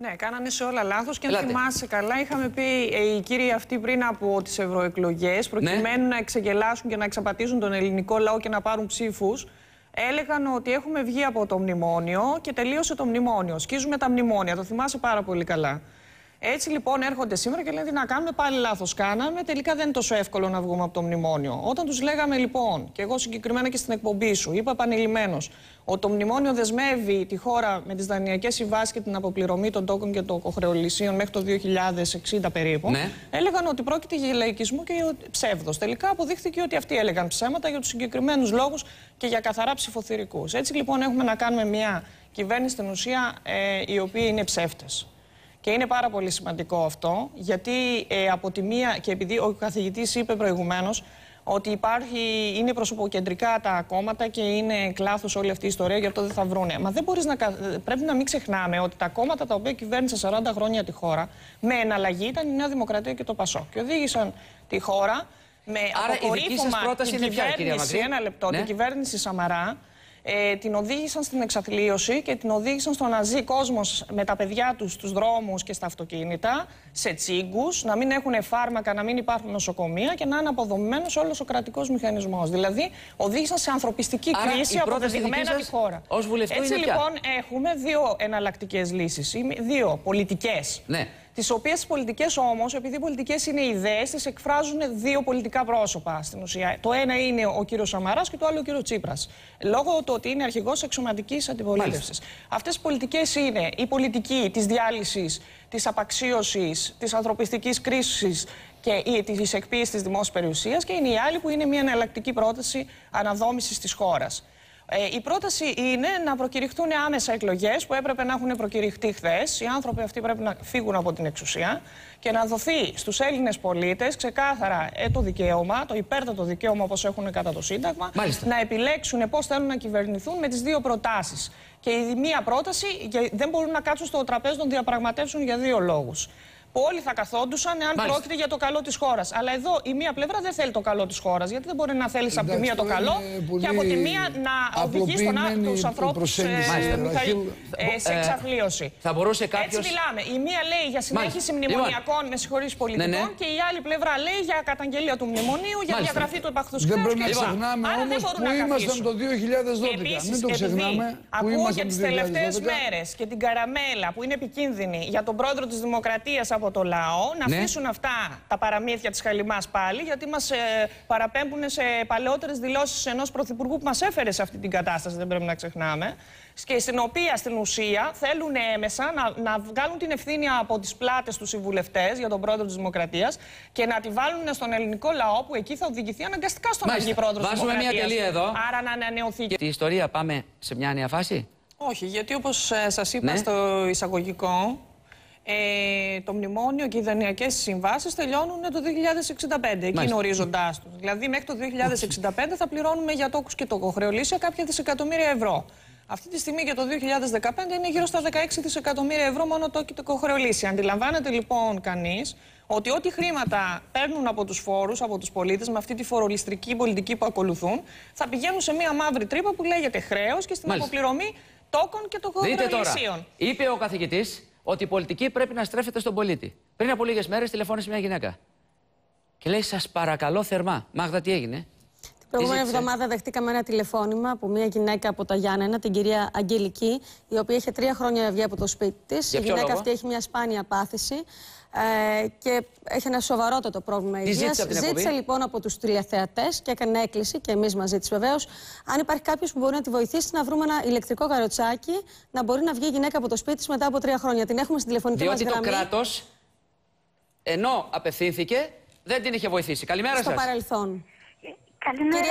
Ναι, κάνανε σε όλα λάθος και αν θυμάσαι καλά, είχαμε πει οι κύριοι αυτοί πριν από τις ευρωεκλογές, προκειμένου να εξεγελάσουν και να εξαπατήσουν τον ελληνικό λαό και να πάρουν ψήφους, έλεγαν ότι έχουμε βγει από το μνημόνιο και τελείωσε το μνημόνιο. Σκίζουμε τα μνημόνια, το θυμάσαι πάρα πολύ καλά. Έτσι λοιπόν έρχονται σήμερα και λένε τι να κάνουμε, πάλι λάθος κάναμε. Τελικά δεν είναι τόσο εύκολο να βγούμε από το μνημόνιο. Όταν τους λέγαμε λοιπόν, και εγώ συγκεκριμένα και στην εκπομπή σου, είπα επανειλημμένως ότι το μνημόνιο δεσμεύει τη χώρα με τις δανειακές συμβάσεις και την αποπληρωμή των τόκων και των κοχρεωλησίων μέχρι το 2060 περίπου, έλεγαν ότι πρόκειται για λαϊκισμό και για ψεύδος. Τελικά αποδείχθηκε ότι αυτοί έλεγαν ψέματα για τους συγκεκριμένους λόγους και για καθαρά ψηφοθυρικούς. Έτσι λοιπόν έχουμε να κάνουμε μια κυβέρνηση στην ουσία οι οποίοι είναι ψεύτες. Και είναι πάρα πολύ σημαντικό αυτό, γιατί από τη μία, και επειδή ο καθηγητής είπε προηγουμένως ότι είναι προσωποκεντρικά τα κόμματα και είναι κλάθος όλη αυτή η ιστορία, γι' αυτό δεν θα βρούνε. Μα δεν μπορείς πρέπει να μην ξεχνάμε ότι τα κόμματα τα οποία κυβέρνησαν 40 χρόνια τη χώρα, με εναλλαγή ήταν η Νέα Δημοκρατία και το ΠΑΣΟΚ. Και οδήγησαν τη χώρα με αποκορύφωμα την κυβέρνηση, ένα λεπτό, την κυβέρνηση Σαμαρά. Την οδήγησαν στην εξαθλίωση και την οδήγησαν στο να ζει κόσμος με τα παιδιά τους στους δρόμους και στα αυτοκίνητα, σε τσίγκους, να μην έχουν φάρμακα, να μην υπάρχουν νοσοκομεία και να είναι αποδομημένος όλος ο κρατικός μηχανισμός. Δηλαδή, οδήγησαν σε ανθρωπιστική κρίση αποδεδειγμένα τη χώρα. Έτσι λοιπόν έχουμε δύο εναλλακτικές λύσεις, δύο πολιτικές. Ναι. Τις οποίες τις πολιτικές όμως, επειδή πολιτικές είναι ιδέες, τις εκφράζουν δύο πολιτικά πρόσωπα στην ουσία. Το ένα είναι ο κύριος Σαμαράς και το άλλο ο κύριος Τσίπρας. Λόγω του ότι είναι αρχηγός εξωματικής αντιπολίτευσης. Αυτές οι πολιτικές είναι η πολιτική της διάλυσης, της απαξίωσης, της ανθρωπιστικής κρίσης και της εκποίησης της δημόσιας περιουσίας, και είναι η άλλη που είναι μια εναλλακτική πρόταση αναδόμησης της χώρας. Η πρόταση είναι να προκηρυχθούν άμεσα εκλογές που έπρεπε να έχουν προκηρυχτεί χθες. Οι άνθρωποι αυτοί πρέπει να φύγουν από την εξουσία και να δοθεί στους Έλληνες πολίτες ξεκάθαρα το δικαίωμα, το υπέρτατο δικαίωμα όπως έχουν κατά το Σύνταγμα, να επιλέξουν πώς θέλουν να κυβερνηθούν με τις δύο προτάσεις. Και η μία πρόταση δεν μπορούν να κάτσουν στο τραπέζι των διαπραγματεύσεων για δύο λόγους. Που όλοι θα καθόντουσαν εάν πρόκειται για το καλό της χώρας. Αλλά εδώ η μία πλευρά δεν θέλει το καλό της χώρας. Γιατί δεν μπορεί να θέλεις από τη μία το καλό και από τη μία να οδηγείς τους ανθρώπους σε εξαθλίωση. Θα μπορούσε κάποιος... Έτσι μιλάμε. Η μία λέει για συνέχιση μνημονιακών με συγχωρείς πολιτικών και η άλλη πλευρά λέει για καταγγελία του μνημονίου, για διαγραφή του επαχθούς χρέους. Δεν πρέπει να ξεχνάμε όμως που ήμασταν το 2012. Μην το ξεχνάμε. Ακούω και τις τελευταίες μέρες και την καραμέλα που είναι επικίνδυνη για τον πρόεδρο της Δημοκρατίας από το λαό, να αφήσουν αυτά τα παραμύθια της χαλιμάς πάλι, γιατί μας παραπέμπουν σε παλαιότερες δηλώσεις ενός πρωθυπουργού που μας έφερε σε αυτή την κατάσταση, δεν πρέπει να ξεχνάμε, και στην οποία στην ουσία θέλουν έμεσα να βγάλουν την ευθύνη από τις πλάτες τους οι βουλευτές για τον πρόεδρο της Δημοκρατίας και να τη βάλουν στον ελληνικό λαό, που εκεί θα οδηγηθεί αναγκαστικά στον αργή πρόεδρο της Δημοκρατίας. Βάζουμε μια τελεία εδώ. Άρα να ανανεωθεί. Τη ιστορία πάμε σε μια νέα φάση. Όχι, γιατί όπως σας είπα στο εισαγωγικό, το μνημόνιο και οι δανειακές συμβάσεις τελειώνουν το 2065. Εκεί είναι ο ορίζοντάς τους. Δηλαδή, μέχρι το 2065 θα πληρώνουμε για τόκους και τοκοχρεωλήσια κάποια δισεκατομμύρια ευρώ. Αυτή τη στιγμή για το 2015 είναι γύρω στα 16 δισεκατομμύρια ευρώ μόνο τόκοι και τοκοχρεωλήσια. Αντιλαμβάνεται λοιπόν κανείς ότι ό,τι χρήματα παίρνουν από τους φόρους, από τους πολίτες, με αυτή τη φορολιστρική πολιτική που ακολουθούν, θα πηγαίνουν σε μία μαύρη τρύπα που λέγεται χρέος και στην αποπληρωμή τόκων και τοκοχρεωλησίων. Είπε ο καθηγητής ότι η πολιτική πρέπει να στρέφεται στον πολίτη. Πριν από λίγες μέρες τηλεφώνησε μια γυναίκα. Και λέει: σας παρακαλώ θερμά. Μάγδα, τι έγινε? Την προηγούμενη εβδομάδα δεχτήκαμε ένα τηλεφώνημα από μια γυναίκα από τα Γιάννενα, την κυρία Αγγελική, η οποία είχε 3 χρόνια βγει από το σπίτι της. Η γυναίκα αυτή έχει μια σπάνια πάθηση και έχει ένα σοβαρότατο πρόβλημα υγείας. Ζήτησε λοιπόν από τους τηλεθεατές και έκανε έκκληση, και εμείς μαζί της βεβαίως, αν υπάρχει κάποιος που μπορεί να τη βοηθήσει να βρούμε ένα ηλεκτρικό καροτσάκι, να μπορεί να βγει η γυναίκα από το σπίτι της μετά από 3 χρόνια. Την έχουμε στην τηλεφωνική μας γραμμή. Διότι το κράτος, ενώ απευθύνθηκε, δεν την είχε βοηθήσει. Καλημέρα σας. Στο παρελθόν. Καλημέρα.